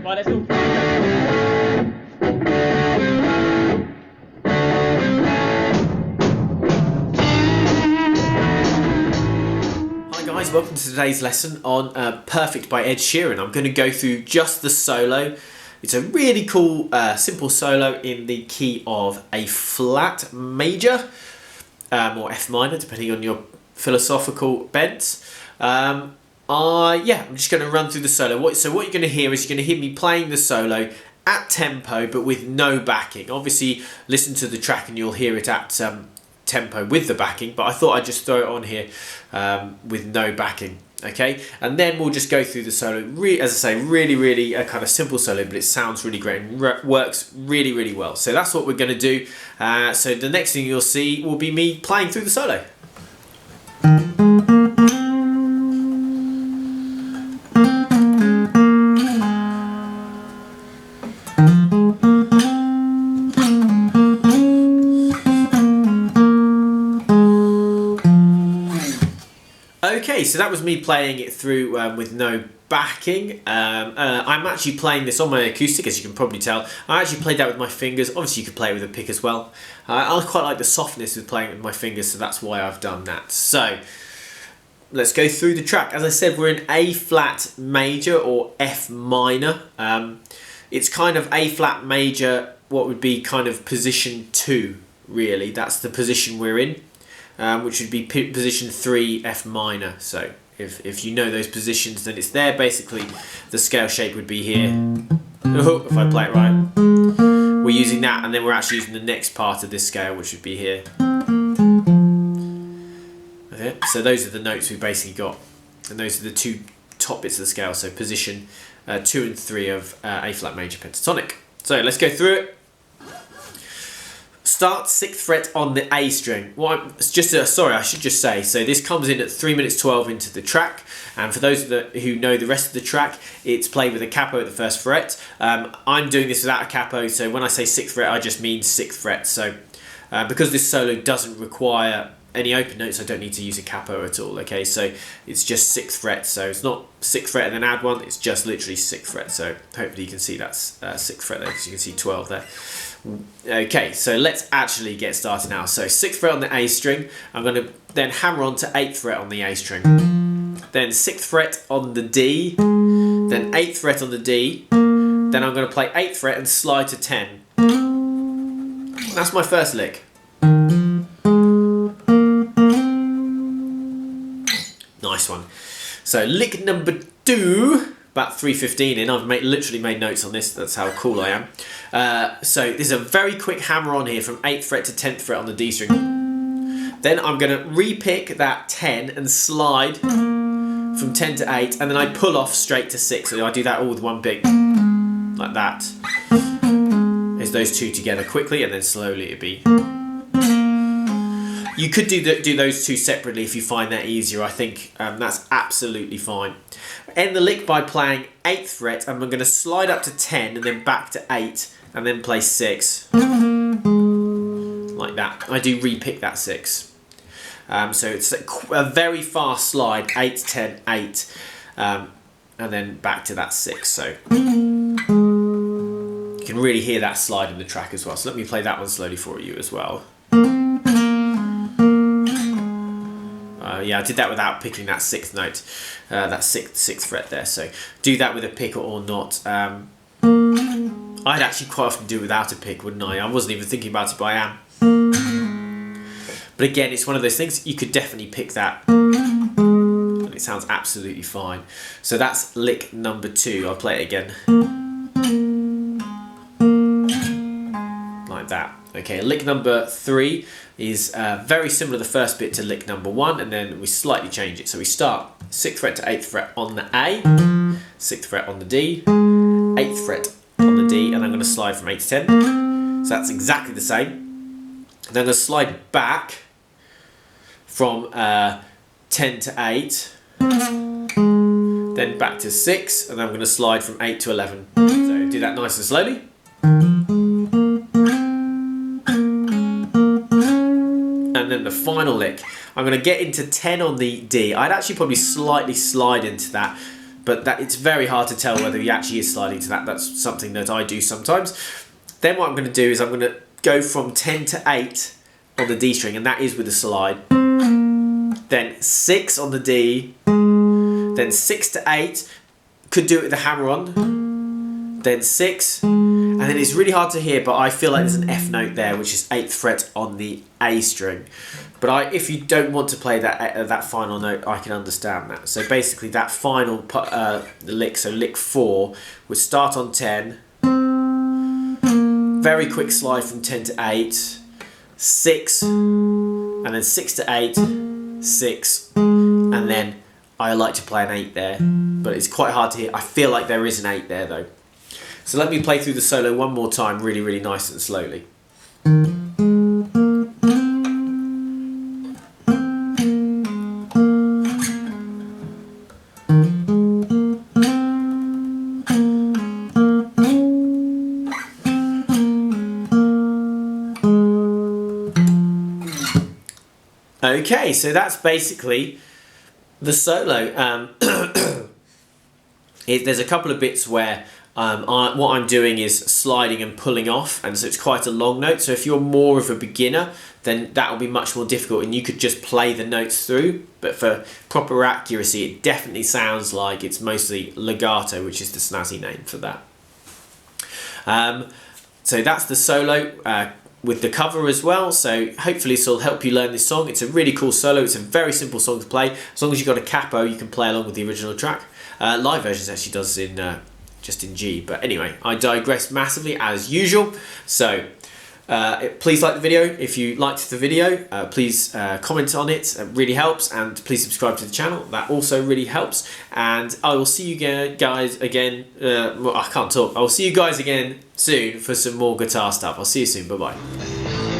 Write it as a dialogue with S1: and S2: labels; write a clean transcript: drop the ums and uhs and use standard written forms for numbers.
S1: Right, let's all. Hi guys, welcome to today's lesson on Perfect by Ed Sheeran. I'm going to go through just the solo. It's a really cool, simple solo in the key of A flat major, or F minor, depending on your philosophical bent. I'm just going to run through the solo. So what you're going to hear is you're going to hear me playing the solo at tempo, but with no backing. Obviously, listen to the track and you'll hear it at tempo with the backing, but I thought I'd just throw it on here with no backing. Okay, and then we'll just go through the solo. As I say, really a kind of simple solo, but it sounds really great and works really well. So that's what we're going to do. So the next thing you'll see will be me playing through the solo. Okay, so that was me playing it through with no backing. I'm actually playing this on my acoustic, as you can probably tell. I actually played that with my fingers. Obviously, you could play it with a pick as well. I quite like the softness with playing it with my fingers, so that's why I've done that. So, let's go through the track. As I said, we're in A flat major or F minor. It's kind of A flat major, what would be kind of position 2, really. That's the position we're in. Which would be position 3 F minor. So if you know those positions, then it's there. Basically, the scale shape would be here. Oh, if I play it right, we're using that, and then we're actually using the next part of this scale, which would be here. Okay, so those are the notes we basically got, and those are the two top bits of the scale. So position 2 and 3 of A flat major pentatonic. So let's go through it. Start 6th fret on the A string. I should just say, so this comes in at 3 minutes 12 into the track, and for those who know the rest of the track, it's played with a capo at the 1st fret. I'm doing this without a capo, so when I say 6th fret, I just mean 6th fret. So because this solo doesn't require any open notes, I don't need to use a capo at all. Okay, so it's just 6th fret, so it's not 6th fret and then add 1, it's just literally 6th fret. So hopefully you can see that's 6th fret there, because you can see 12 there. Okay, so let's actually get started now. So 6th fret on the A string, I'm going to then hammer on to 8th fret on the A string, then 6th fret on the D, then 8th fret on the D, then I'm going to play 8th fret and slide to 10. That's my first lick. Nice one. So lick number 2, about 3:15 in. I've literally made notes on this. That's how cool I am. So there's a very quick hammer on here from 8th fret to 10th fret on the D string. Then I'm going to re-pick that 10 and slide from 10 to 8, and then I pull off straight to 6. So I do that all with one pick, like that. There's those two together quickly, and then slowly it'll be. You could do those two separately if you find that easier. I think that's absolutely fine. End the lick by playing 8th fret, and I'm going to slide up to 10 and then back to 8 and then play 6. Like that. I do re-pick that 6. So it's a very fast slide, 8, 10, 8, and then back to that 6. So you can really hear that slide in the track as well. So let me play that one slowly for you as well. Yeah, I did that without picking that 6th note, that 6th fret there. So do that with a pick or not. I'd actually quite often do it without a pick, wouldn't I? I wasn't even thinking about it, but I am. But again, it's one of those things, you could definitely pick that, and it sounds absolutely fine. So that's lick number 2. I'll play it again. Like that. Okay, lick number 3 is very similar to the first bit to lick number 1, and then we slightly change it. So we start 6th fret to 8th fret on the A, 6th fret on the D, 8th fret on the D, and I'm going to slide from 8 to 10. So that's exactly the same. And then I'm going to slide back from 10 to 8, then back to 6, and then I'm going to slide from 8 to 11. So do that nice and slowly. And then the final lick, I'm going to get into 10 on the D. I'd actually probably slightly slide into that but that it's very hard to tell whether he actually is sliding to that. That's something that I do sometimes. Then what I'm going to do is I'm going to go from 10 to 8 on the D string, and that is with a slide. Then 6 on the D, then 6 to 8, could do it with the hammer on, then 6, and then it's really hard to hear, but I feel like there's an F note there, which is 8th fret on the A string. But if you don't want to play that final note, I can understand that. So basically that final lick, so lick 4, would start on 10, very quick slide from 10 to 8, 6, and then 6 to 8, 6, and then I like to play an 8 there, but it's quite hard to hear. I feel like there is an 8 there though. So let me play through the solo one more time, really, really nice and slowly. Okay, so that's basically the solo. There's a couple of bits where what I'm doing is sliding and pulling off, and so it's quite a long note. So if you're more of a beginner, then that will be much more difficult, and you could just play the notes through. But for proper accuracy, it definitely sounds like it's mostly legato, which is the snazzy name for that. So that's the solo. With the cover as well, so hopefully this will help you learn this song. It's a really cool solo. It's a very simple song to play. As long as you've got a capo, you can play along with the original track. Live versions actually does in just in G, but anyway, I digress massively as usual. So please like the video. If you liked the video, please comment on it. It really helps, and please subscribe to the channel. That also really helps. And I will see you guys again. Well, I can't talk. I will see you guys again soon for some more guitar stuff. I'll see you soon. Bye bye.